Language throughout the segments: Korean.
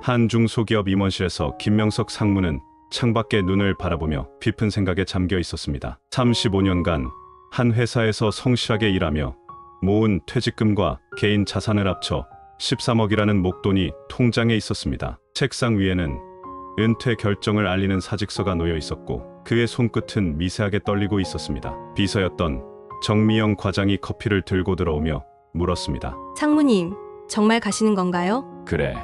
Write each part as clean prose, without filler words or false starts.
한 중소기업 임원실에서 김명석 상무는 창밖에 눈을 바라보며 깊은 생각에 잠겨 있었습니다. 35년간 한 회사에서 성실하게 일하며 모은 퇴직금과 개인 자산을 합쳐 13억이라는 목돈이 통장에 있었습니다. 책상 위에는 은퇴 결정을 알리는 사직서가 놓여 있었고 그의 손끝은 미세하게 떨리고 있었습니다. 비서였던 정미영 과장이 커피를 들고 들어오며 물었습니다. 상무님, 정말 가시는 건가요? 그래,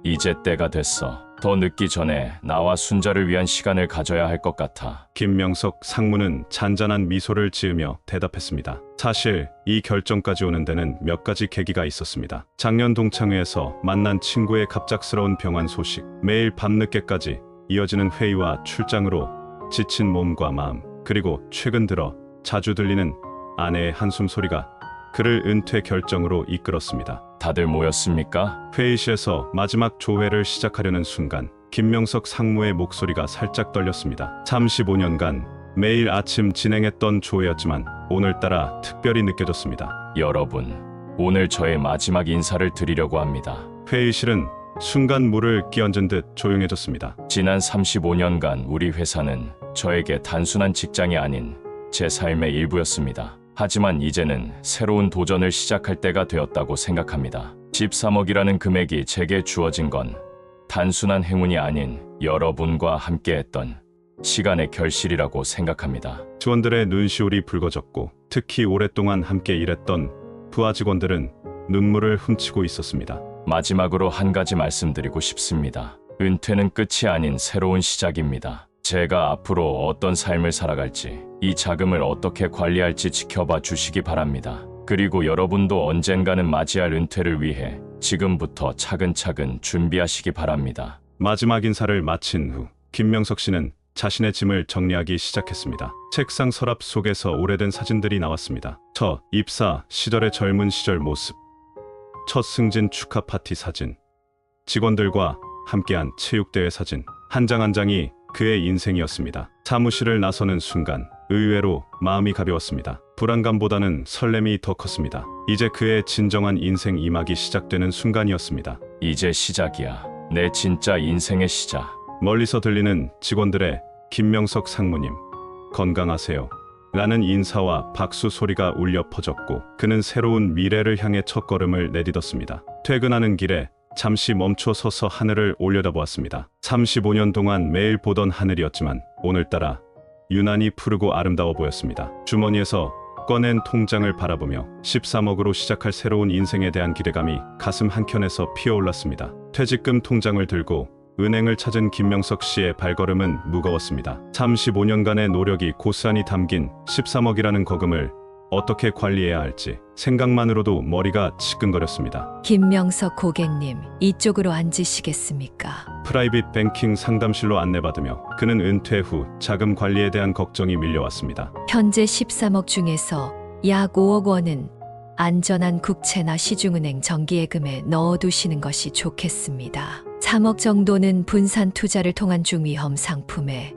이제 때가 됐어. 더 늦기 전에 나와 순자를 위한 시간을 가져야 할 것 같아. 김명석 상무는 잔잔한 미소를 지으며 대답했습니다. 사실 이 결정까지 오는 데는 몇 가지 계기가 있었습니다. 작년 동창회에서 만난 친구의 갑작스러운 병환 소식, 매일 밤늦게까지 이어지는 회의와 출장으로 지친 몸과 마음, 그리고 최근 들어 자주 들리는 아내의 한숨 소리가 그를 은퇴 결정으로 이끌었습니다. 다들 모였습니까? 회의실에서 마지막 조회를 시작하려는 순간 김명석 상무의 목소리가 살짝 떨렸습니다. 35년간 매일 아침 진행했던 조회였지만 오늘따라 특별히 느껴졌습니다. 여러분, 오늘 저의 마지막 인사를 드리려고 합니다. 회의실은 순간 물을 끼얹은 듯 조용해졌습니다. 지난 35년간 우리 회사는 저에게 단순한 직장이 아닌 제 삶의 일부였습니다. 하지만 이제는 새로운 도전을 시작할 때가 되었다고 생각합니다. 13억이라는 금액이 제게 주어진 건 단순한 행운이 아닌 여러분과 함께했던 시간의 결실이라고 생각합니다. 직원들의 눈시울이 붉어졌고 특히 오랫동안 함께 일했던 부하 직원들은 눈물을 훔치고 있었습니다. 마지막으로 한 가지 말씀드리고 싶습니다. 은퇴는 끝이 아닌 새로운 시작입니다. 제가 앞으로 어떤 삶을 살아갈지, 이 자금을 어떻게 관리할지 지켜봐 주시기 바랍니다. 그리고 여러분도 언젠가는 맞이할 은퇴를 위해 지금부터 차근차근 준비하시기 바랍니다. 마지막 인사를 마친 후 김명석 씨는 자신의 짐을 정리하기 시작했습니다. 책상 서랍 속에서 오래된 사진들이 나왔습니다. 첫 입사 시절의 젊은 시절 모습, 첫 승진 축하 파티 사진, 직원들과 함께한 체육대회 사진, 한 장 한 장이 그의 인생이었습니다. 사무실을 나서는 순간 의외로 마음이 가벼웠습니다. 불안감보다는 설렘이 더 컸습니다. 이제 그의 진정한 인생 2막이 시작되는 순간이었습니다. 이제 시작이야. 내 진짜 인생의 시작. 멀리서 들리는 직원들의 김명석 상무님, 건강하세요 라는 인사와 박수 소리가 울려 퍼졌고 그는 새로운 미래를 향해 첫걸음을 내딛었습니다. 퇴근하는 길에 잠시 멈춰 서서 하늘을 올려다보았습니다. 35년 동안 매일 보던 하늘이었지만 오늘따라 유난히 푸르고 아름다워 보였습니다. 주머니에서 꺼낸 통장을 바라보며 13억으로 시작할 새로운 인생에 대한 기대감이 가슴 한켠에서 피어올랐습니다. 퇴직금 통장을 들고 은행을 찾은 김명석 씨의 발걸음은 무거웠습니다. 35년간의 노력이 고스란히 담긴 13억이라는 거금을 어떻게 관리해야 할지 생각만으로도 머리가 지끈거렸습니다. 김명석 고객님, 이쪽으로 앉으시겠습니까? 프라이빗 뱅킹 상담실로 안내받으며 그는 은퇴 후 자금 관리에 대한 걱정이 밀려왔습니다. 현재 13억 중에서 약 5억 원은 안전한 국채나 시중은행 정기예금에 넣어두시는 것이 좋겠습니다. 3억 정도는 분산 투자를 통한 중위험 상품에,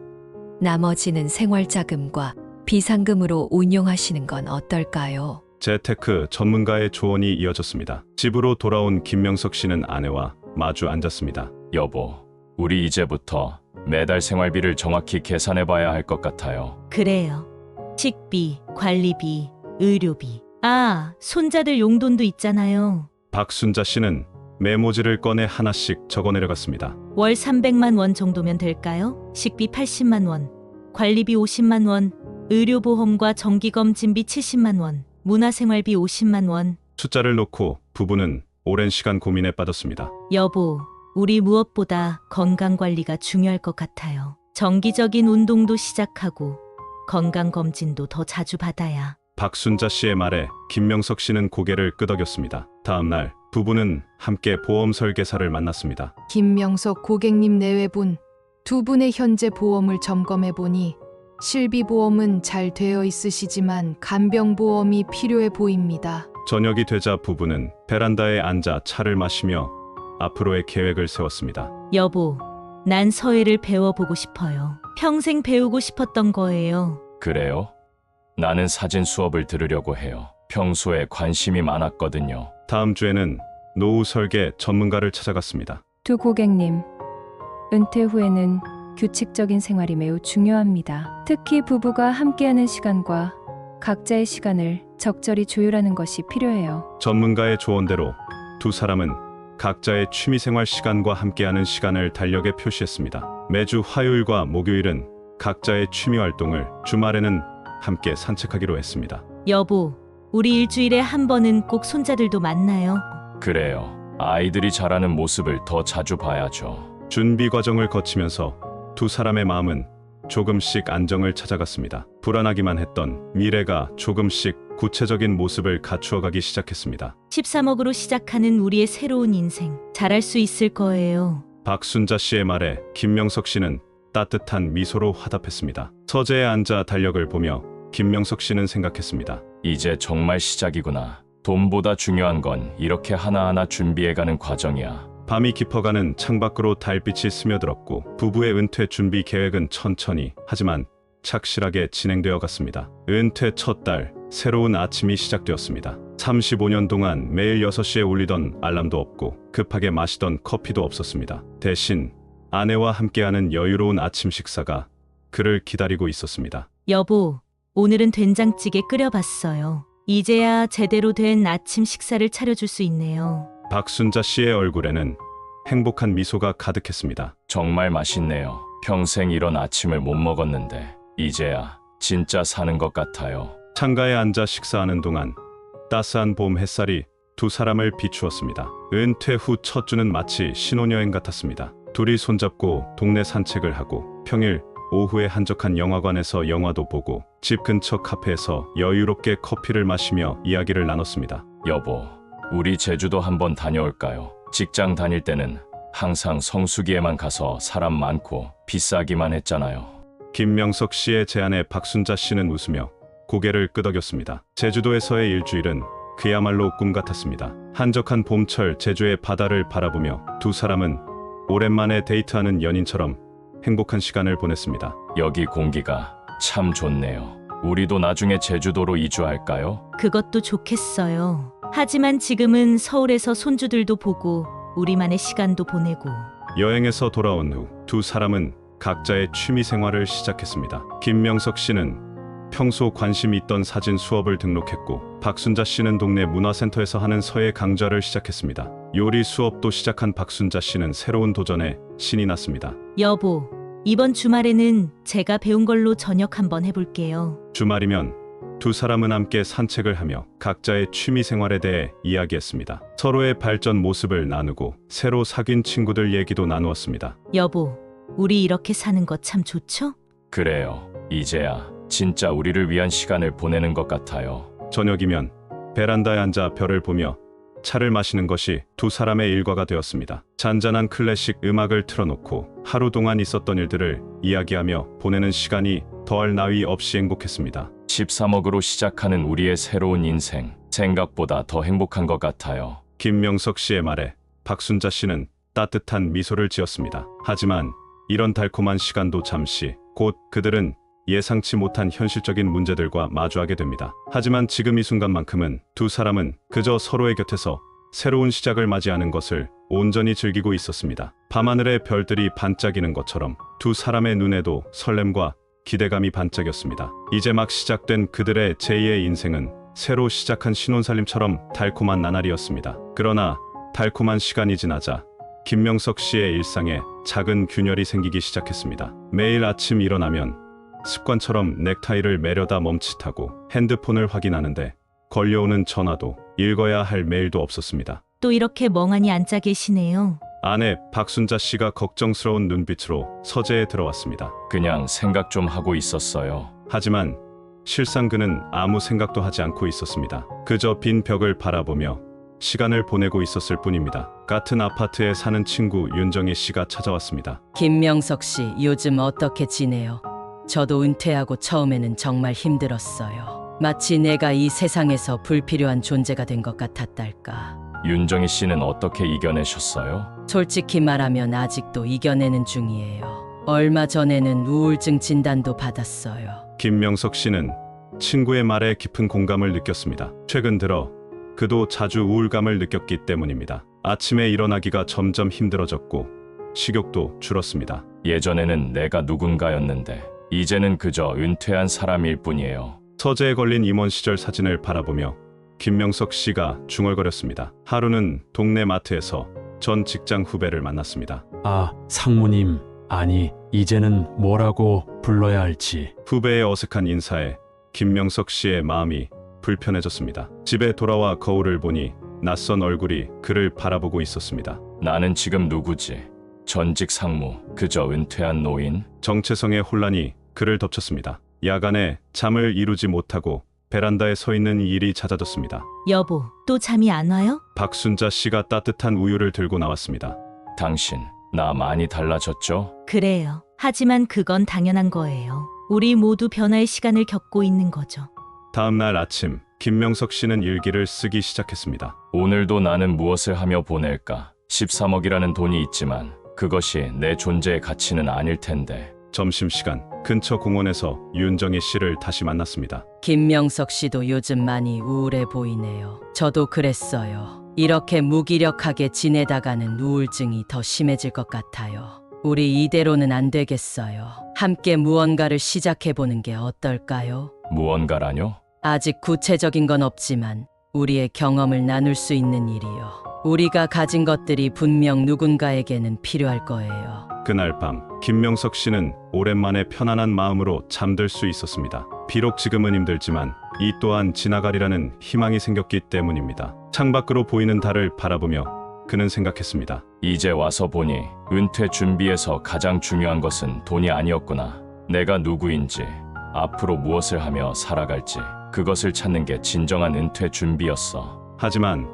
나머지는 생활자금과 비상금으로 운용하시는 건 어떨까요? 재테크 전문가의 조언이 이어졌습니다. 집으로 돌아온 김명석 씨는 아내와 마주 앉았습니다. 여보, 우리 이제부터 매달 생활비를 정확히 계산해봐야 할 것 같아요. 그래요. 식비, 관리비, 의료비. 아, 손자들 용돈도 있잖아요. 박순자 씨는 메모지를 꺼내 하나씩 적어내려갔습니다. 월 300만 원 정도면 될까요? 식비 80만 원, 관리비 50만 원, 의료보험과 정기검진비 70만 원, 문화생활비 50만 원. 숫자를 놓고 부부는 오랜 시간 고민에 빠졌습니다. 여보, 우리 무엇보다 건강관리가 중요할 것 같아요. 정기적인 운동도 시작하고 건강검진도 더 자주 받아야. 박순자 씨의 말에 김명석 씨는 고개를 끄덕였습니다. 다음 날 부부는 함께 보험 설계사를 만났습니다. 김명석 고객님 내외분, 두 분의 현재 보험을 점검해보니 실비보험은 잘 되어 있으시지만 간병보험이 필요해 보입니다. 저녁이 되자 부부는 베란다에 앉아 차를 마시며 앞으로의 계획을 세웠습니다. 여보, 난 서예를 배워보고 싶어요. 평생 배우고 싶었던 거예요. 그래요? 나는 사진 수업을 들으려고 해요. 평소에 관심이 많았거든요. 다음 주에는 노후 설계 전문가를 찾아갔습니다. 두 고객님, 은퇴 후에는 규칙적인 생활이 매우 중요합니다. 특히 부부가 함께하는 시간과 각자의 시간을 적절히 조율하는 것이 필요해요. 전문가의 조언대로 두 사람은 각자의 취미생활 시간과 함께하는 시간을 달력에 표시했습니다. 매주 화요일과 목요일은 각자의 취미 활동을, 주말에는 함께 산책하기로 했습니다. 여보, 우리 일주일에 한 번은 꼭 손자들도 만나요. 그래요. 아이들이 자라는 모습을 더 자주 봐야죠. 준비 과정을 거치면서 두 사람의 마음은 조금씩 안정을 찾아갔습니다. 불안하기만 했던 미래가 조금씩 구체적인 모습을 갖추어가기 시작했습니다. 13억으로 시작하는 우리의 새로운 인생. 잘할 수 있을 거예요. 박순자 씨의 말에 김명석 씨는 따뜻한 미소로 화답했습니다. 서재에 앉아 달력을 보며 김명석 씨는 생각했습니다. 이제 정말 시작이구나. 돈보다 중요한 건 이렇게 하나하나 준비해가는 과정이야. 밤이 깊어가는 창밖으로 달빛이 스며들었고 부부의 은퇴 준비 계획은 천천히 하지만 착실하게 진행되어 갔습니다. 은퇴 첫 달, 새로운 아침이 시작되었습니다. 35년 동안 매일 6시에 울리던 알람도 없고 급하게 마시던 커피도 없었습니다. 대신 아내와 함께하는 여유로운 아침 식사가 그를 기다리고 있었습니다. 여보, 오늘은 된장찌개 끓여봤어요. 이제야 제대로 된 아침 식사를 차려줄 수 있네요. 박순자 씨의 얼굴에는 행복한 미소가 가득했습니다. 정말 맛있네요. 평생 이런 아침을 못 먹었는데 이제야 진짜 사는 것 같아요. 창가에 앉아 식사하는 동안 따스한 봄 햇살이 두 사람을 비추었습니다. 은퇴 후 첫 주는 마치 신혼여행 같았습니다. 둘이 손잡고 동네 산책을 하고 평일 오후에 한적한 영화관에서 영화도 보고 집 근처 카페에서 여유롭게 커피를 마시며 이야기를 나눴습니다. 여보, 우리 제주도 한번 다녀올까요? 직장 다닐 때는 항상 성수기에만 가서 사람 많고 비싸기만 했잖아요. 김명석 씨의 제안에 박순자 씨는 웃으며 고개를 끄덕였습니다. 제주도에서의 일주일은 그야말로 꿈 같았습니다. 한적한 봄철 제주의 바다를 바라보며 두 사람은 오랜만에 데이트하는 연인처럼 행복한 시간을 보냈습니다. 여기 공기가 참 좋네요. 우리도 나중에 제주도로 이주할까요? 그것도 좋겠어요. 하지만 지금은 서울에서 손주들도 보고 우리만의 시간도 보내고. 여행에서 돌아온 후 두 사람은 각자의 취미 생활을 시작했습니다. 김명석 씨는 평소 관심이 있던 사진 수업을 등록했고 박순자 씨는 동네 문화센터에서 하는 서예 강좌를 시작했습니다. 요리 수업도 시작한 박순자 씨는 새로운 도전에 신이 났습니다. 여보, 이번 주말에는 제가 배운 걸로 저녁 한번 해볼게요. 주말이면 두 사람은 함께 산책을 하며 각자의 취미 생활에 대해 이야기했습니다. 서로의 발전 모습을 나누고 새로 사귄 친구들 얘기도 나누었습니다. 여보, 우리 이렇게 사는 거 참 좋죠? 그래요. 이제야 진짜 우리를 위한 시간을 보내는 것 같아요. 저녁이면 베란다에 앉아 별을 보며 차를 마시는 것이 두 사람의 일과가 되었습니다. 잔잔한 클래식 음악을 틀어놓고 하루 동안 있었던 일들을 이야기하며 보내는 시간이 더할 나위 없이 행복했습니다. 13억으로 시작하는 우리의 새로운 인생. 생각보다 더 행복한 것 같아요. 김명석 씨의 말에 박순자 씨는 따뜻한 미소를 지었습니다. 하지만 이런 달콤한 시간도 잠시, 곧 그들은 예상치 못한 현실적인 문제들과 마주하게 됩니다. 하지만 지금 이 순간만큼은 두 사람은 그저 서로의 곁에서 새로운 시작을 맞이하는 것을 온전히 즐기고 있었습니다. 밤하늘의 별들이 반짝이는 것처럼 두 사람의 눈에도 설렘과 기대감이 반짝였습니다. 이제 막 시작된 그들의 제2의 인생은 새로 시작한 신혼살림처럼 달콤한 나날이었습니다. 그러나 달콤한 시간이 지나자 김명석 씨의 일상에 작은 균열이 생기기 시작했습니다. 매일 아침 일어나면 습관처럼 넥타이를 매려다 멈칫하고 핸드폰을 확인하는데 걸려오는 전화도 읽어야 할 메일도 없었습니다. 또 이렇게 멍하니 앉아 계시네요. 아내 박순자 씨가 걱정스러운 눈빛으로 서재에 들어왔습니다. 그냥 생각 좀 하고 있었어요. 하지만 실상 그는 아무 생각도 하지 않고 있었습니다. 그저 빈 벽을 바라보며 시간을 보내고 있었을 뿐입니다. 같은 아파트에 사는 친구 윤정희 씨가 찾아왔습니다. 김명석 씨, 요즘 어떻게 지내요? 저도 은퇴하고 처음에는 정말 힘들었어요. 마치 내가 이 세상에서 불필요한 존재가 된 것 같았달까. 윤정희 씨는 어떻게 이겨내셨어요? 솔직히 말하면 아직도 이겨내는 중이에요. 얼마 전에는 우울증 진단도 받았어요. 김명석 씨는 친구의 말에 깊은 공감을 느꼈습니다. 최근 들어 그도 자주 우울감을 느꼈기 때문입니다. 아침에 일어나기가 점점 힘들어졌고 식욕도 줄었습니다. 예전에는 내가 누군가였는데 이제는 그저 은퇴한 사람일 뿐이에요. 서재에 걸린 임원 시절 사진을 바라보며 김명석 씨가 중얼거렸습니다. 하루는 동네 마트에서 전 직장 후배를 만났습니다. 아, 상무님. 아니, 이제는 뭐라고 불러야 할지. 후배의 어색한 인사에 김명석 씨의 마음이 불편해졌습니다. 집에 돌아와 거울을 보니 낯선 얼굴이 그를 바라보고 있었습니다. 나는 지금 누구지? 전직 상무, 그저 은퇴한 노인? 정체성의 혼란이 그를 덮쳤습니다. 야간에 잠을 이루지 못하고 베란다에 서 있는 일이 잦아졌습니다. 여보, 또 잠이 안 와요? 박순자 씨가 따뜻한 우유를 들고 나왔습니다. 당신, 나 많이 달라졌죠? 그래요. 하지만 그건 당연한 거예요. 우리 모두 변화의 시간을 겪고 있는 거죠. 다음 날 아침, 김명석 씨는 일기를 쓰기 시작했습니다. 오늘도 나는 무엇을 하며 보낼까? 13억이라는 돈이 있지만 그것이 내 존재의 가치는 아닐 텐데. 점심시간, 근처 공원에서 윤정희 씨를 다시 만났습니다. 김명석 씨도 요즘 많이 우울해 보이네요. 저도 그랬어요. 이렇게 무기력하게 지내다가는 우울증이 더 심해질 것 같아요. 우리 이대로는 안 되겠어요. 함께 무언가를 시작해보는 게 어떨까요? 무언가라뇨? 아직 구체적인 건 없지만 우리의 경험을 나눌 수 있는 일이요. 우리가 가진 것들이 분명 누군가에게는 필요할 거예요. 그날 밤, 김명석 씨는 오랜만에 편안한 마음으로 잠들 수 있었습니다. 비록 지금은 힘들지만 이 또한 지나가리라는 희망이 생겼기 때문입니다. 창밖으로 보이는 달을 바라보며 그는 생각했습니다. 이제 와서 보니 은퇴 준비에서 가장 중요한 것은 돈이 아니었구나. 내가 누구인지, 앞으로 무엇을 하며 살아갈지, 그것을 찾는 게 진정한 은퇴 준비였어. 하지만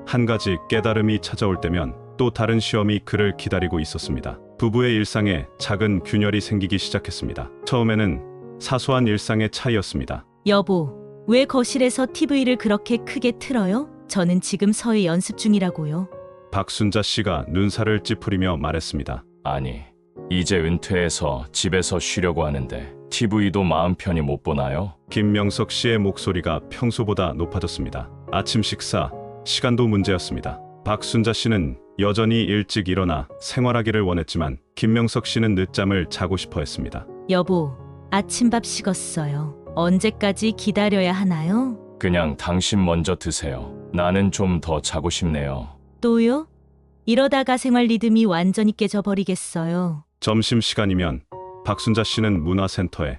한 가지 깨달음이 찾아올 때면 또 다른 시험이 그를 기다리고 있었습니다. 부부의 일상에 작은 균열이 생기기 시작했습니다. 처음에는 사소한 일상의 차이였습니다. 여보, 왜 거실에서 TV를 그렇게 크게 틀어요? 저는 지금 서예 연습 중이라고요. 박순자 씨가 눈살을 찌푸리며 말했습니다. 아니, 이제 은퇴해서 집에서 쉬려고 하는데 TV도 마음 편히 못 보나요? 김명석 씨의 목소리가 평소보다 높아졌습니다. 아침 식사, 시간도 문제였습니다. 박순자 씨는 여전히 일찍 일어나 생활하기를 원했지만 김명석 씨는 늦잠을 자고 싶어 했습니다. 여보, 아침밥 식었어요. 언제까지 기다려야 하나요? 그냥 당신 먼저 드세요. 나는 좀 더 자고 싶네요. 또요? 이러다가 생활 리듬이 완전히 깨져버리겠어요. 점심시간이면 박순자 씨는 문화센터에,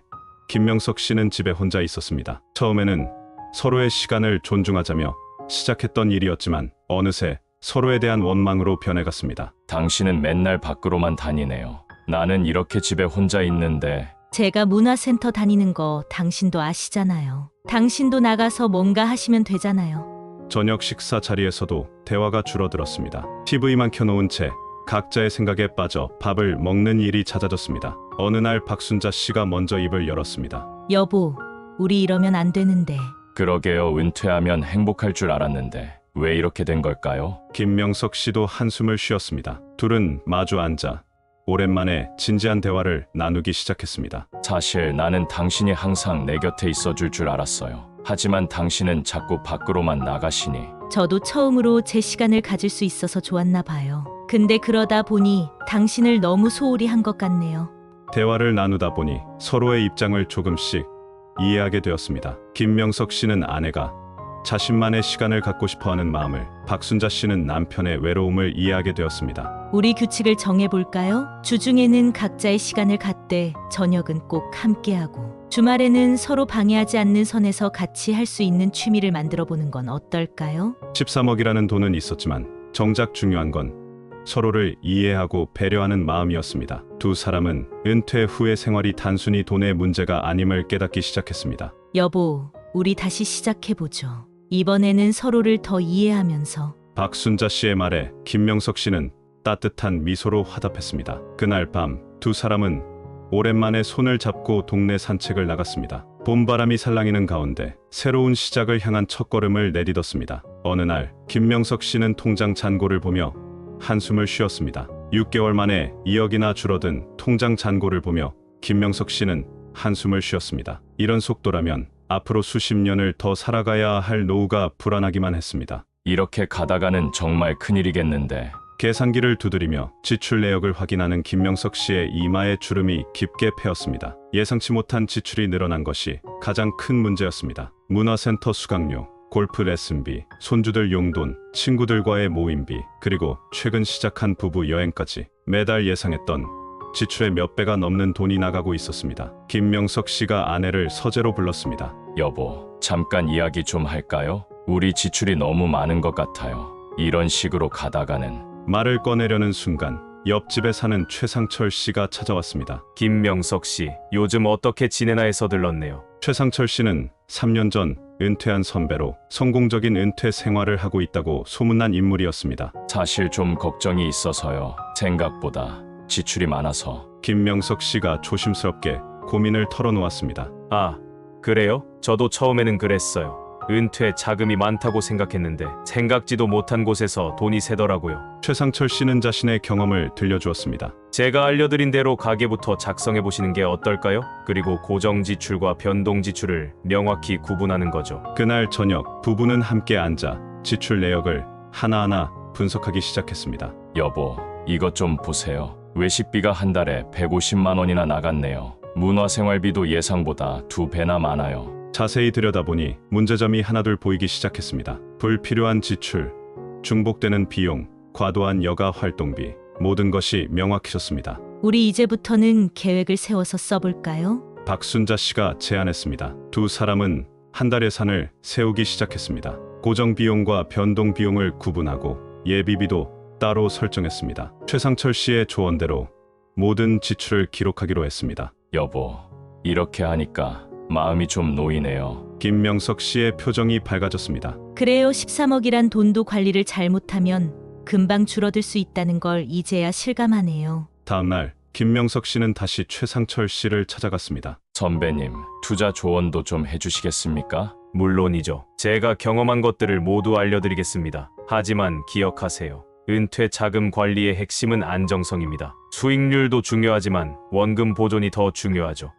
김명석 씨는 집에 혼자 있었습니다. 처음에는 서로의 시간을 존중하자며 시작했던 일이었지만 어느새 서로에 대한 원망으로 변해갔습니다. 당신은 맨날 밖으로만 다니네요. 나는 이렇게 집에 혼자 있는데. 제가 문화센터 다니는 거 당신도 아시잖아요. 당신도 나가서 뭔가 하시면 되잖아요. 저녁 식사 자리에서도 대화가 줄어들었습니다. TV만 켜놓은 채 각자의 생각에 빠져 밥을 먹는 일이 잦아졌습니다. 어느 날 박순자 씨가 먼저 입을 열었습니다. 여보, 우리 이러면 안 되는데. 그러게요. 은퇴하면 행복할 줄 알았는데 왜 이렇게 된 걸까요? 김명석 씨도 한숨을 쉬었습니다. 둘은 마주 앉아 오랜만에 진지한 대화를 나누기 시작했습니다. 사실 나는 당신이 항상 내 곁에 있어줄 줄 알았어요. 하지만 당신은 자꾸 밖으로만 나가시니. 저도 처음으로 제 시간을 가질 수 있어서 좋았나 봐요. 근데 그러다 보니 당신을 너무 소홀히 한 것 같네요. 대화를 나누다 보니 서로의 입장을 조금씩 이해하게 되었습니다. 김명석 씨는 아내가 자신만의 시간을 갖고 싶어하는 마음을, 박순자 씨는 남편의 외로움을 이해하게 되었습니다. 우리 규칙을 정해볼까요? 주중에는 각자의 시간을 갖되 저녁은 꼭 함께하고 주말에는 서로 방해하지 않는 선에서 같이 할 수 있는 취미를 만들어보는 건 어떨까요? 13억이라는 돈은 있었지만 정작 중요한 건 서로를 이해하고 배려하는 마음이었습니다. 두 사람은 은퇴 후의 생활이 단순히 돈의 문제가 아님을 깨닫기 시작했습니다. 여보, 우리 다시 시작해보죠. 이번에는 서로를 더 이해하면서. 박순자 씨의 말에 김명석 씨는 따뜻한 미소로 화답했습니다. 그날 밤 두 사람은 오랜만에 손을 잡고 동네 산책을 나갔습니다. 봄바람이 살랑이는 가운데 새로운 시작을 향한 첫걸음을 내딛었습니다. 어느 날 김명석 씨는 통장 잔고를 보며 한숨을 쉬었습니다. 6개월 만에 2억이나 줄어든 통장 잔고를 보며 김명석 씨는 한숨을 쉬었습니다. 이런 속도라면 앞으로 수십 년을 더 살아가야 할 노후가 불안하기만 했습니다. 이렇게 가다가는 정말 큰일이겠는데. 계산기를 두드리며 지출 내역을 확인하는 김명석 씨의 이마에 주름이 깊게 패였습니다. 예상치 못한 지출이 늘어난 것이 가장 큰 문제였습니다. 문화센터 수강료, 골프 레슨비, 손주들 용돈, 친구들과의 모임비, 그리고 최근 시작한 부부 여행까지 매달 예상했던 지출의 몇 배가 넘는 돈이 나가고 있었습니다. 김명석 씨가 아내를 서재로 불렀습니다. 여보, 잠깐 이야기 좀 할까요? 우리 지출이 너무 많은 것 같아요. 이런 식으로 가다가는. 말을 꺼내려는 순간 옆집에 사는 최상철 씨가 찾아왔습니다. 김명석 씨, 요즘 어떻게 지내나 해서 들렀네요. 최상철 씨는 3년 전 은퇴한 선배로 성공적인 은퇴 생활을 하고 있다고 소문난 인물이었습니다. 사실 좀 걱정이 있어서요. 생각보다 지출이 많아서. 김명석 씨가 조심스럽게 고민을 털어놓았습니다. 아, 그래요? 저도 처음에는 그랬어요. 은퇴 자금이 많다고 생각했는데 생각지도 못한 곳에서 돈이 새더라고요. 최상철 씨는 자신의 경험을 들려주었습니다. 제가 알려드린 대로 가계부터 작성해 보시는 게 어떨까요? 그리고 고정 지출과 변동 지출을 명확히 구분하는 거죠. 그날 저녁 부부는 함께 앉아 지출 내역을 하나하나 분석하기 시작했습니다. 여보, 이것 좀 보세요. 외식비가 한 달에 150만 원이나 나갔네요. 문화생활비도 예상보다 2배나 많아요. 자세히 들여다보니 문제점이 하나둘 보이기 시작했습니다. 불필요한 지출, 중복되는 비용, 과도한 여가 활동비, 모든 것이 명확해졌습니다. 우리 이제부터는 계획을 세워서 써볼까요? 박순자 씨가 제안했습니다. 두 사람은 한 달 예산을 세우기 시작했습니다. 고정 비용과 변동 비용을 구분하고 예비비도 따로 설정했습니다. 최상철 씨의 조언대로 모든 지출을 기록하기로 했습니다. 여보, 이렇게 하니까 마음이 좀 놓이네요. 김명석 씨의 표정이 밝아졌습니다. 그래요. 13억이란 돈도 관리를 잘못하면 금방 줄어들 수 있다는 걸 이제야 실감하네요. 다음 날 김명석 씨는 다시 최상철 씨를 찾아갔습니다. 선배님, 투자 조언도 좀 해주시겠습니까? 물론이죠. 제가 경험한 것들을 모두 알려드리겠습니다. 하지만 기억하세요. 은퇴 자금 관리의 핵심은 안정성입니다. 수익률도 중요하지만 원금 보존이 더 중요하죠.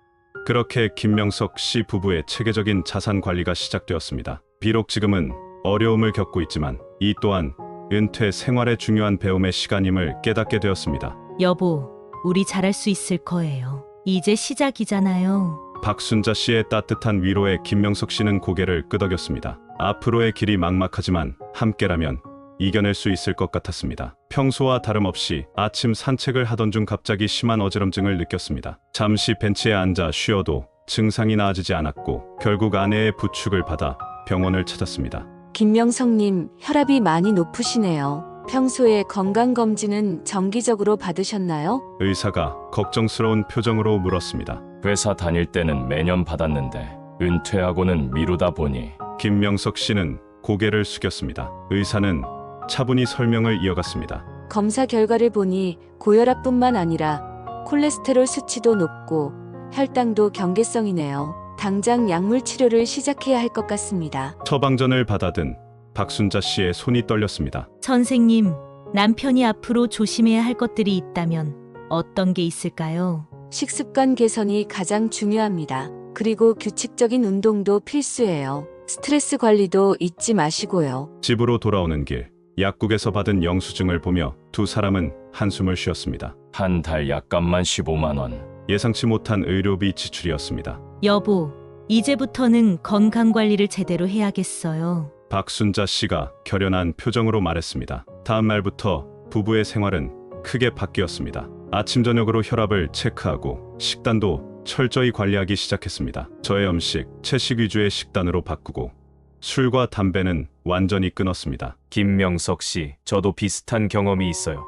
그렇게 김명석 씨 부부의 체계적인 자산 관리가 시작되었습니다. 비록 지금은 어려움을 겪고 있지만 이 또한 은퇴 생활의 중요한 배움의 시간임을 깨닫게 되었습니다. 여보, 우리 잘할 수 있을 거예요. 이제 시작이잖아요. 박순자 씨의 따뜻한 위로에 김명석 씨는 고개를 끄덕였습니다. 앞으로의 길이 막막하지만 함께라면 이겨낼 수 있을 것 같았습니다. 평소와 다름없이 아침 산책을 하던 중 갑자기 심한 어지럼증을 느꼈습니다. 잠시 벤치에 앉아 쉬어도 증상이 나아지지 않았고 결국 아내의 부축을 받아 병원을 찾았습니다. 김명석님, 혈압이 많이 높으시네요. 평소에 건강검진은 정기적으로 받으셨나요? 의사가 걱정스러운 표정으로 물었습니다. 회사 다닐 때는 매년 받았는데 은퇴하고는 미루다 보니. 김명석 씨는 고개를 숙였습니다. 의사는 차분히 설명을 이어갔습니다. 검사 결과를 보니 고혈압뿐만 아니라 콜레스테롤 수치도 높고 혈당도 경계성이네요. 당장 약물 치료를 시작해야 할 것 같습니다. 처방전을 받아든 박순자 씨의 손이 떨렸습니다. 선생님, 남편이 앞으로 조심해야 할 것들이 있다면 어떤 게 있을까요? 식습관 개선이 가장 중요합니다. 그리고 규칙적인 운동도 필수예요. 스트레스 관리도 잊지 마시고요. 집으로 돌아오는 길, 약국에서 받은 영수증을 보며 두 사람은 한숨을 쉬었습니다. 한 달 약값만 15만 원. 예상치 못한 의료비 지출이었습니다. 여보, 이제부터는 건강관리를 제대로 해야겠어요. 박순자 씨가 결연한 표정으로 말했습니다. 다음 날부터 부부의 생활은 크게 바뀌었습니다. 아침 저녁으로 혈압을 체크하고 식단도 철저히 관리하기 시작했습니다. 저의 음식, 채식 위주의 식단으로 바꾸고 술과 담배는 완전히 끊었습니다. 김명석 씨, 저도 비슷한 경험이 있어요.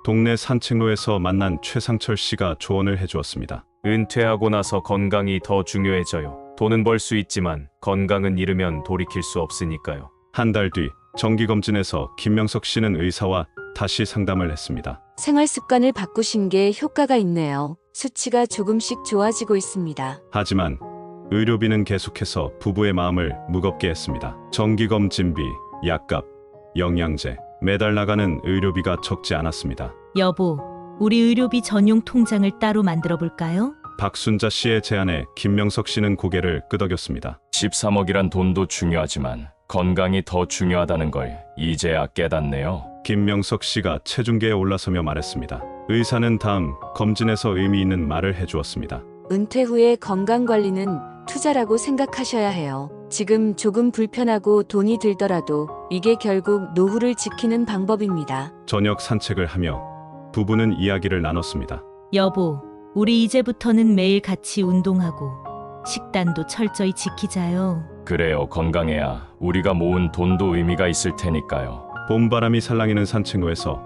동네 산책로에서 만난 최상철 씨가 조언을 해주었습니다. 은퇴하고 나서 건강이 더 중요해져요. 돈은 벌 수 있지만 건강은 잃으면 돌이킬 수 없으니까요. 한 달 뒤 정기검진에서 김명석 씨는 의사와 다시 상담을 했습니다. 생활 습관을 바꾸신 게 효과가 있네요. 수치가 조금씩 좋아지고 있습니다. 하지만 의료비는 계속해서 부부의 마음을 무겁게 했습니다. 정기검진비, 약값, 영양제, 매달 나가는 의료비가 적지 않았습니다. 여보, 우리 의료비 전용 통장을 따로 만들어 볼까요? 박순자 씨의 제안에 김명석 씨는 고개를 끄덕였습니다. 13억이란 돈도 중요하지만 건강이 더 중요하다는 걸 이제야 깨닫네요. 김명석 씨가 체중계에 올라서며 말했습니다. 의사는 다음 검진에서 의미 있는 말을 해주었습니다. 은퇴 후에 건강관리는 투자라고 생각하셔야 해요. 지금 조금 불편하고 돈이 들더라도 이게 결국 노후를 지키는 방법입니다. 저녁 산책을 하며 부부는 이야기를 나눴습니다. 여보, 우리 이제부터는 매일 같이 운동하고 식단도 철저히 지키자요. 그래요. 건강해야 우리가 모은 돈도 의미가 있을 테니까요. 봄바람이 살랑이는 산책로에서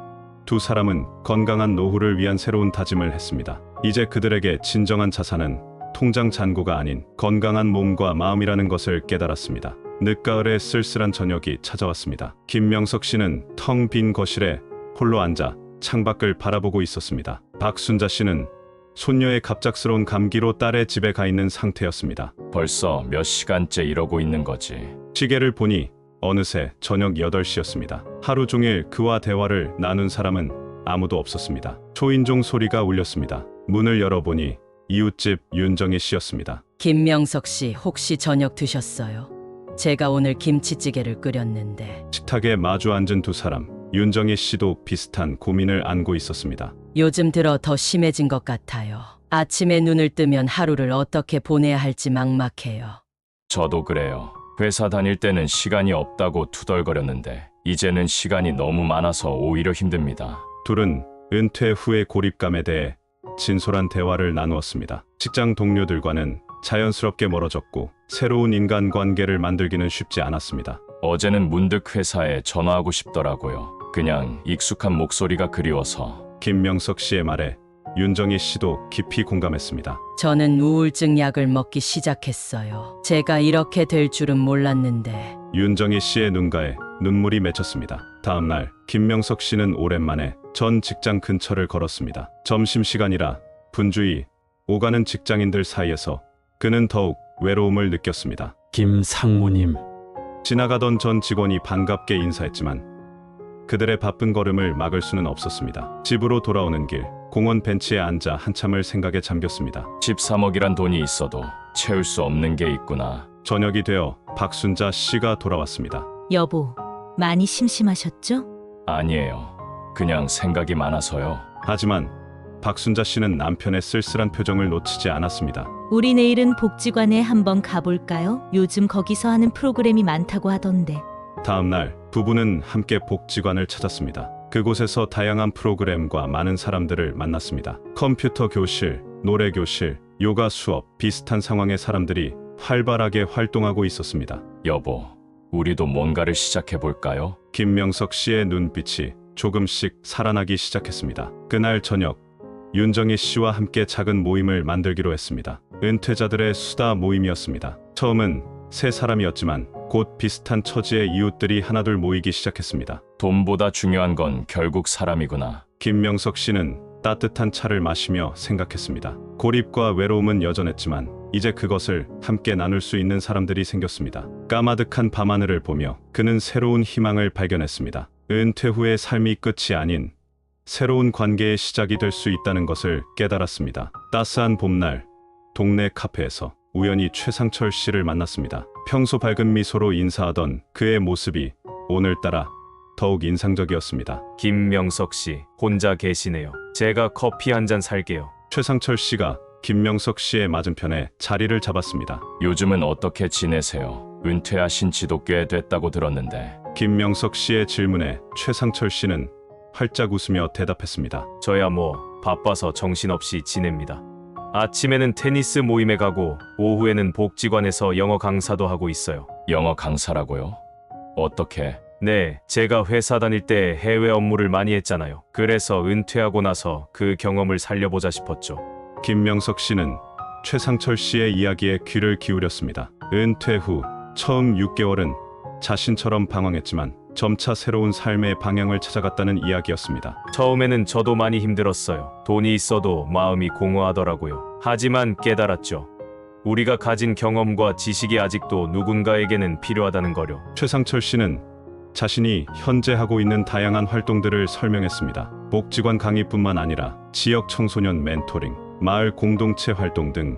두 사람은 건강한 노후를 위한 새로운 다짐을 했습니다. 이제 그들에게 진정한 자산은 통장 잔고가 아닌 건강한 몸과 마음이라는 것을 깨달았습니다. 늦가을에 쓸쓸한 저녁이 찾아왔습니다. 김명석 씨는 텅 빈 거실에 홀로 앉아 창밖을 바라보고 있었습니다. 박순자 씨는 손녀의 갑작스러운 감기로 딸의 집에 가 있는 상태였습니다. 벌써 몇 시간째 이러고 있는 거지. 시계를 보니 어느새 저녁 8시였습니다. 하루 종일 그와 대화를 나눈 사람은 아무도 없었습니다. 초인종 소리가 울렸습니다. 문을 열어보니 이웃집 윤정희 씨였습니다. 김명석 씨 혹시 저녁 드셨어요? 제가 오늘 김치찌개를 끓였는데 식탁에 마주 앉은 두 사람, 윤정희 씨도 비슷한 고민을 안고 있었습니다. 요즘 들어 더 심해진 것 같아요. 아침에 눈을 뜨면 하루를 어떻게 보내야 할지 막막해요. 저도 그래요. 회사 다닐 때는 시간이 없다고 투덜거렸는데 이제는 시간이 너무 많아서 오히려 힘듭니다. 둘은 은퇴 후의 고립감에 대해 진솔한 대화를 나누었습니다. 직장 동료들과는 자연스럽게 멀어졌고 새로운 인간관계를 만들기는 쉽지 않았습니다. 어제는 문득 회사에 전화하고 싶더라고요. 그냥 익숙한 목소리가 그리워서. 김명석 씨의 말에 윤정희 씨도 깊이 공감했습니다. 저는 우울증 약을 먹기 시작했어요. 제가 이렇게 될 줄은 몰랐는데. 윤정희 씨의 눈가에 눈물이 맺혔습니다. 다음 날 김명석 씨는 오랜만에 전 직장 근처를 걸었습니다. 점심시간이라 분주히 오가는 직장인들 사이에서 그는 더욱 외로움을 느꼈습니다. 김 상무님, 지나가던 전 직원이 반갑게 인사했지만 그들의 바쁜 걸음을 막을 수는 없었습니다. 집으로 돌아오는 길 공원 벤치에 앉아 한참을 생각에 잠겼습니다. 13억이란 돈이 있어도 채울 수 없는 게 있구나. 저녁이 되어 박순자 씨가 돌아왔습니다. 여보, 많이 심심하셨죠? 아니에요. 그냥 생각이 많아서요. 하지만 박순자 씨는 남편의 쓸쓸한 표정을 놓치지 않았습니다. 우리 내일은 복지관에 한번 가볼까요? 요즘 거기서 하는 프로그램이 많다고 하던데. 다음 날 부부는 함께 복지관을 찾았습니다. 그곳에서 다양한 프로그램과 많은 사람들을 만났습니다. 컴퓨터 교실, 노래 교실, 요가 수업, 비슷한 상황의 사람들이 활발하게 활동하고 있었습니다. 여보, 우리도 뭔가를 시작해볼까요? 김명석 씨의 눈빛이 조금씩 살아나기 시작했습니다. 그날 저녁 윤정희 씨와 함께 작은 모임을 만들기로 했습니다. 은퇴자들의 수다 모임이었습니다. 처음은 세 사람이었지만 곧 비슷한 처지의 이웃들이 하나둘 모이기 시작했습니다. 돈보다 중요한 건 결국 사람이구나. 김명석 씨는 따뜻한 차를 마시며 생각했습니다. 고립과 외로움은 여전했지만 이제 그것을 함께 나눌 수 있는 사람들이 생겼습니다. 까마득한 밤하늘을 보며 그는 새로운 희망을 발견했습니다. 은퇴 후의 삶이 끝이 아닌 새로운 관계의 시작이 될 수 있다는 것을 깨달았습니다. 따스한 봄날 동네 카페에서 우연히 최상철 씨를 만났습니다. 평소 밝은 미소로 인사하던 그의 모습이 오늘따라 더욱 인상적이었습니다. 김명석 씨, 혼자 계시네요. 제가 커피 한 잔 살게요. 최상철 씨가 김명석 씨의 맞은편에 자리를 잡았습니다. 요즘은 어떻게 지내세요? 은퇴하신 지도 꽤 됐다고 들었는데. 김명석 씨의 질문에 최상철 씨는 활짝 웃으며 대답했습니다. 저야 뭐 바빠서 정신없이 지냅니다. 아침에는 테니스 모임에 가고 오후에는 복지관에서 영어 강사도 하고 있어요. 영어 강사라고요? 어떻게? 네, 제가 회사 다닐 때 해외 업무를 많이 했잖아요. 그래서 은퇴하고 나서 그 경험을 살려보자 싶었죠. 김명석 씨는 최상철 씨의 이야기에 귀를 기울였습니다. 은퇴 후 처음 6개월은 자신처럼 방황했지만 점차 새로운 삶의 방향을 찾아갔다는 이야기였습니다. 처음에는 저도 많이 힘들었어요. 돈이 있어도 마음이 공허하더라고요. 하지만 깨달았죠. 우리가 가진 경험과 지식이 아직도 누군가에게는 필요하다는 거요. 최상철 씨는 자신이 현재 하고 있는 다양한 활동들을 설명했습니다. 복지관 강의뿐만 아니라 지역 청소년 멘토링, 마을 공동체 활동 등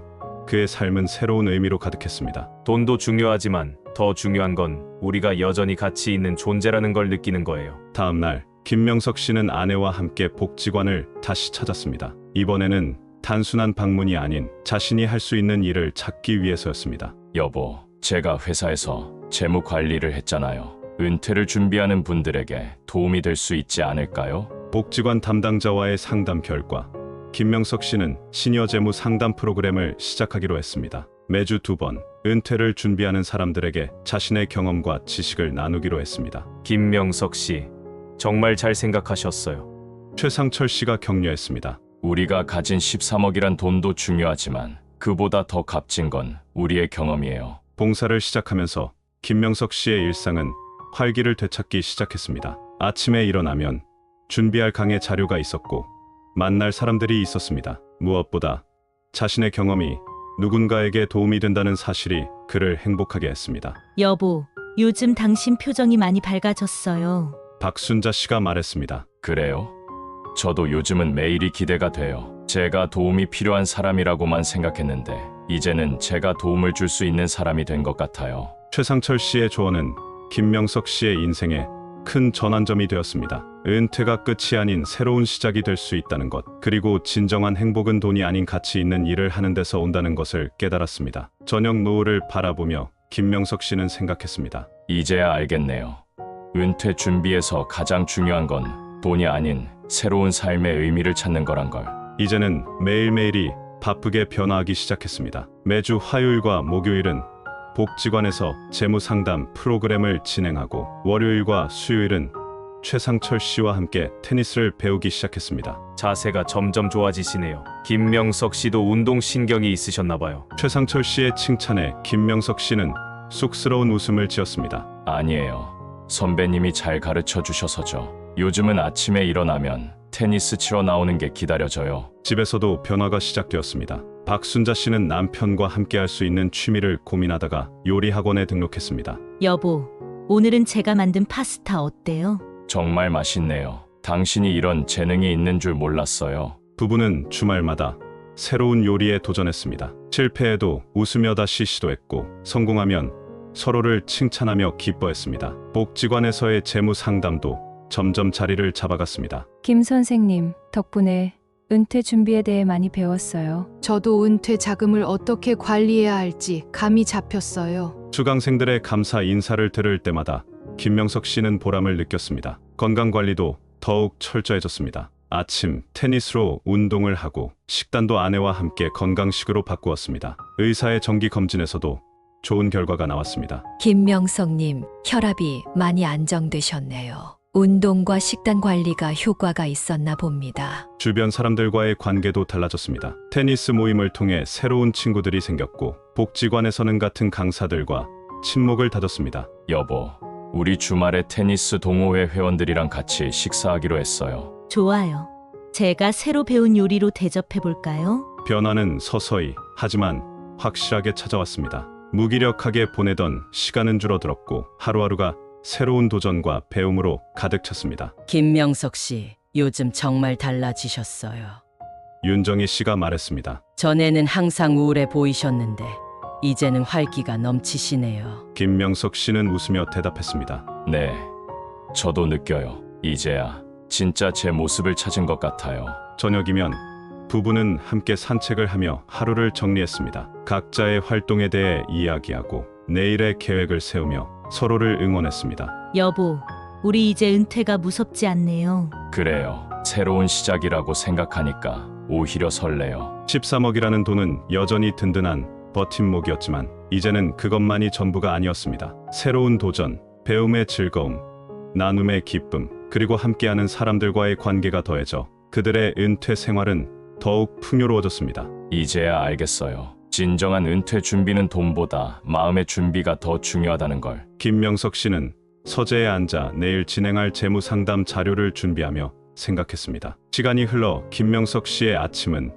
그의 삶은 새로운 의미로 가득했습니다. 돈도 중요하지만 더 중요한 건 우리가 여전히 가치 있는 존재라는 걸 느끼는 거예요. 다음 날 김명석 씨는 아내와 함께 복지관을 다시 찾았습니다. 이번에는 단순한 방문이 아닌 자신이 할 수 있는 일을 찾기 위해서였습니다. 여보, 제가 회사에서 재무 관리를 했잖아요. 은퇴를 준비하는 분들에게 도움이 될 수 있지 않을까요? 복지관 담당자와의 상담 결과 김명석 씨는 시니어 재무 상담 프로그램을 시작하기로 했습니다. 매주 2번 은퇴를 준비하는 사람들에게 자신의 경험과 지식을 나누기로 했습니다. 김명석 씨, 정말 잘 생각하셨어요. 최상철 씨가 격려했습니다. 우리가 가진 13억이란 돈도 중요하지만 그보다 더 값진 건 우리의 경험이에요. 봉사를 시작하면서 김명석 씨의 일상은 활기를 되찾기 시작했습니다. 아침에 일어나면 준비할 강의 자료가 있었고 만날 사람들이 있었습니다. 무엇보다 자신의 경험이 누군가에게 도움이 된다는 사실이 그를 행복하게 했습니다. 여보, 요즘 당신 표정이 많이 밝아졌어요. 박순자 씨가 말했습니다. 그래요? 저도 요즘은 매일이 기대가 돼요. 제가 도움이 필요한 사람이라고만 생각했는데 이제는 제가 도움을 줄 수 있는 사람이 된 것 같아요. 최상철 씨의 조언은 김명석 씨의 인생에 큰 전환점이 되었습니다. 은퇴가 끝이 아닌 새로운 시작이 될 수 있다는 것, 그리고 진정한 행복은 돈이 아닌 가치 있는 일을 하는 데서 온다는 것을 깨달았습니다. 저녁 노을을 바라보며 김명석 씨는 생각했습니다. 이제야 알겠네요. 은퇴 준비에서 가장 중요한 건 돈이 아닌 새로운 삶의 의미를 찾는 거란 걸. 이제는 매일매일이 바쁘게 변화하기 시작했습니다. 매주 화요일과 목요일은 복지관에서 재무 상담 프로그램을 진행하고 월요일과 수요일은 최상철 씨와 함께 테니스를 배우기 시작했습니다. 자세가 점점 좋아지시네요. 김명석 씨도 운동 신경이 있으셨나 봐요. 최상철 씨의 칭찬에 김명석 씨는 쑥스러운 웃음을 지었습니다. 아니에요. 선배님이 잘 가르쳐 주셔서죠. 요즘은 아침에 일어나면 테니스 치러 나오는 게 기다려져요. 집에서도 변화가 시작되었습니다. 박순자 씨는 남편과 함께 할 수 있는 취미를 고민하다가 요리 학원에 등록했습니다. 여보, 오늘은 제가 만든 파스타 어때요? 정말 맛있네요. 당신이 이런 재능이 있는 줄 몰랐어요. 부부는 주말마다 새로운 요리에 도전했습니다. 실패해도 웃으며 다시 시도했고 성공하면 서로를 칭찬하며 기뻐했습니다. 복지관에서의 재무 상담도 점점 자리를 잡아갔습니다. 김 선생님 덕분에 은퇴 준비에 대해 많이 배웠어요. 저도 은퇴 자금을 어떻게 관리해야 할지 감이 잡혔어요. 수강생들의 감사 인사를 들을 때마다 김명석 씨는 보람을 느꼈습니다. 건강관리도 더욱 철저해졌습니다. 아침 테니스로 운동을 하고 식단도 아내와 함께 건강식으로 바꾸었습니다. 의사의 정기 검진에서도 좋은 결과가 나왔습니다. 김명석님, 혈압이 많이 안정되셨네요. 운동과 식단 관리가 효과가 있었나 봅니다. 주변 사람들과의 관계도 달라졌습니다. 테니스 모임을 통해 새로운 친구들이 생겼고 복지관에서는 같은 강사들과 친목을 다졌습니다. 여보, 우리 주말에 테니스 동호회 회원들이랑 같이 식사하기로 했어요. 좋아요. 제가 새로 배운 요리로 대접해 볼까요? 변화는 서서히 하지만 확실하게 찾아왔습니다. 무기력하게 보내던 시간은 줄어들었고 하루하루가 새로운 도전과 배움으로 가득 찼습니다. 김명석 씨, 요즘 정말 달라지셨어요. 윤정희 씨가 말했습니다. 전에는 항상 우울해 보이셨는데 이제는 활기가 넘치시네요. 김명석 씨는 웃으며 대답했습니다. 네, 저도 느껴요. 이제야 진짜 제 모습을 찾은 것 같아요. 저녁이면 부부는 함께 산책을 하며 하루를 정리했습니다. 각자의 활동에 대해 이야기하고 내일의 계획을 세우며 서로를 응원했습니다. 여보, 우리 이제 은퇴가 무섭지 않네요. 그래요. 새로운 시작이라고 생각하니까 오히려 설레요. 13억이라는 돈은 여전히 든든한 버팀목이었지만 이제는 그것만이 전부가 아니었습니다. 새로운 도전, 배움의 즐거움, 나눔의 기쁨, 그리고 함께하는 사람들과의 관계가 더해져 그들의 은퇴 생활은 더욱 풍요로워졌습니다. 이제야 알겠어요. 진정한 은퇴 준비는 돈보다 마음의 준비가 더 중요하다는 걸. 김명석 씨는 서재에 앉아 내일 진행할 재무 상담 자료를 준비하며 생각했습니다. 시간이 흘러 김명석 씨의 아침은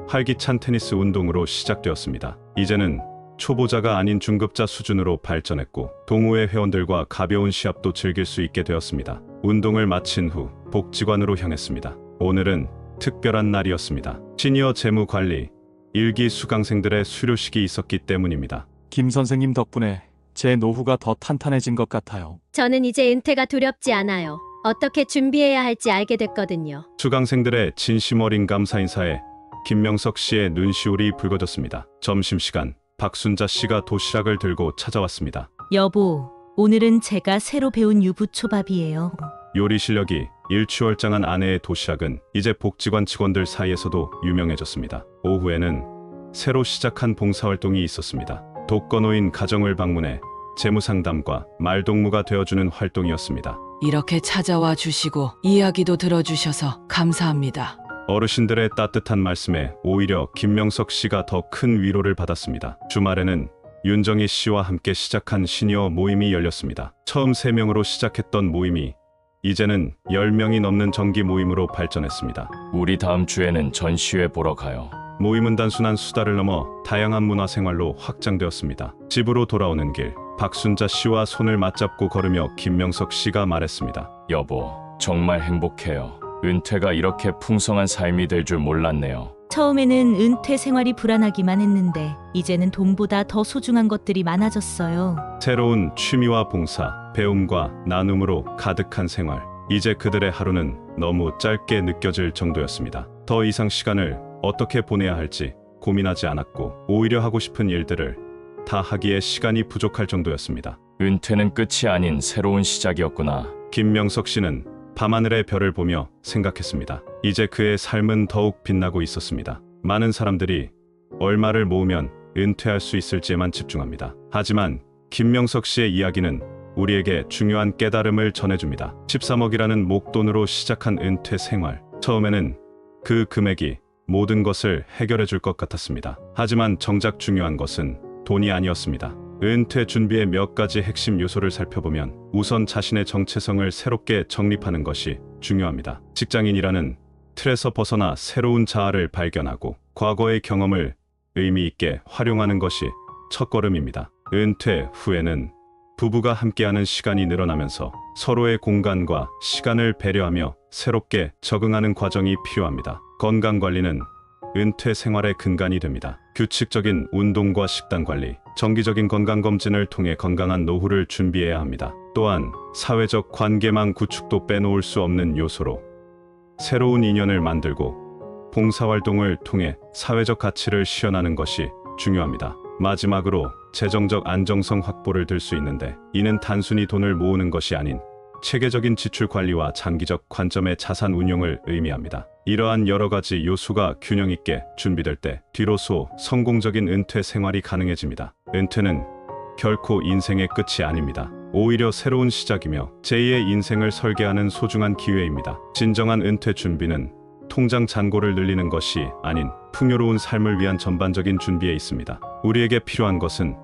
활기찬 테니스 운동으로 시작되었습니다. 이제는 초보자가 아닌 중급자 수준으로 발전했고 동호회 회원들과 가벼운 시합도 즐길 수 있게 되었습니다. 운동을 마친 후 복지관으로 향했습니다. 오늘은 특별한 날이었습니다. 시니어 재무 관리 일기 수강생들의 수료식이 있었기 때문입니다. 김 선생님 덕분에 제 노후가 더 탄탄해진 것 같아요. 저는 이제 은퇴가 두렵지 않아요. 어떻게 준비해야 할지 알게 됐거든요. 수강생들의 진심 어린 감사 인사에 김명석 씨의 눈시울이 붉어졌습니다. 점심시간 박순자 씨가 도시락을 들고 찾아왔습니다. 여보, 오늘은 제가 새로 배운 유부초밥이에요. 요리 실력이 일취월장한 아내의 도시락은 이제 복지관 직원들 사이에서도 유명해졌습니다. 오후에는 새로 시작한 봉사활동이 있었습니다. 독거노인 가정을 방문해 재무상담과 말동무가 되어주는 활동이었습니다. 이렇게 찾아와 주시고 이야기도 들어주셔서 감사합니다. 어르신들의 따뜻한 말씀에 오히려 김명석 씨가 더 큰 위로를 받았습니다. 주말에는 윤정희 씨와 함께 시작한 시니어 모임이 열렸습니다. 처음 3명으로 시작했던 모임이 이제는 10명이 넘는 정기 모임으로 발전했습니다. 우리 다음 주에는 전시회 보러 가요. 모임은 단순한 수다를 넘어 다양한 문화생활로 확장되었습니다. 집으로 돌아오는 길, 박순자 씨와 손을 맞잡고 걸으며 김명석 씨가 말했습니다. 여보, 정말 행복해요. 은퇴가 이렇게 풍성한 삶이 될 줄 몰랐네요. 처음에는 은퇴 생활이 불안하기만 했는데 이제는 돈보다 더 소중한 것들이 많아졌어요. 새로운 취미와 봉사, 배움과 나눔으로 가득한 생활. 이제 그들의 하루는 너무 짧게 느껴질 정도였습니다. 더 이상 시간을 어떻게 보내야 할지 고민하지 않았고 오히려 하고 싶은 일들을 다 하기에 시간이 부족할 정도였습니다. 은퇴는 끝이 아닌 새로운 시작이었구나. 김명석 씨는 밤하늘의 별을 보며 생각했습니다. 이제 그의 삶은 더욱 빛나고 있었습니다. 많은 사람들이 얼마를 모으면 은퇴할 수 있을지에만 집중합니다. 하지만 김명석 씨의 이야기는 우리에게 중요한 깨달음을 전해줍니다. 13억이라는 목돈으로 시작한 은퇴 생활. 처음에는 그 금액이 모든 것을 해결해 줄 것 같았습니다. 하지만 정작 중요한 것은 돈이 아니었습니다. 은퇴 준비의 몇 가지 핵심 요소를 살펴보면 우선 자신의 정체성을 새롭게 정립하는 것이 중요합니다. 직장인이라는 틀에서 벗어나 새로운 자아를 발견하고 과거의 경험을 의미 있게 활용하는 것이 첫걸음입니다. 은퇴 후에는 부부가 함께하는 시간이 늘어나면서 서로의 공간과 시간을 배려하며 새롭게 적응하는 과정이 필요합니다. 건강관리는 은퇴 생활의 근간이 됩니다. 규칙적인 운동과 식단 관리, 정기적인 건강검진을 통해 건강한 노후를 준비해야 합니다. 또한 사회적 관계망 구축도 빼놓을 수 없는 요소로 새로운 인연을 만들고 봉사활동을 통해 사회적 가치를 실현하는 것이 중요합니다. 마지막으로 재정적 안정성 확보를 들 수 있는데 이는 단순히 돈을 모으는 것이 아닌 체계적인 지출 관리와 장기적 관점의 자산 운용을 의미합니다. 이러한 여러 가지 요소가 균형 있게 준비될 때 뒤로소 성공적인 은퇴 생활이 가능해집니다. 은퇴는 결코 인생의 끝이 아닙니다. 오히려 새로운 시작이며 제2의 인생을 설계하는 소중한 기회입니다. 진정한 은퇴 준비는 통장 잔고를 늘리는 것이 아닌 풍요로운 삶을 위한 전반적인 준비에 있습니다. 우리에게 필요한 것은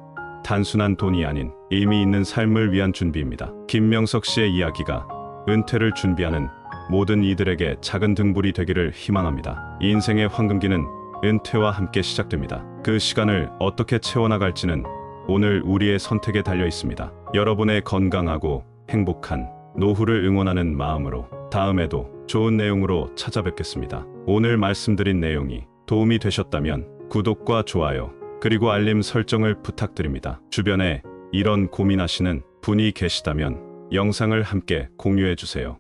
단순한 돈이 아닌 의미 있는 삶을 위한 준비입니다. 김명석 씨의 이야기가 은퇴를 준비하는 모든 이들에게 작은 등불이 되기를 희망합니다. 인생의 황금기는 은퇴와 함께 시작됩니다. 그 시간을 어떻게 채워나갈지는 오늘 우리의 선택에 달려 있습니다. 여러분의 건강하고 행복한 노후를 응원하는 마음으로 다음에도 좋은 내용으로 찾아뵙겠습니다. 오늘 말씀드린 내용이 도움이 되셨다면 구독과 좋아요 그리고 알림 설정을 부탁드립니다. 주변에 이런 고민하시는 분이 계시다면 영상을 함께 공유해 주세요.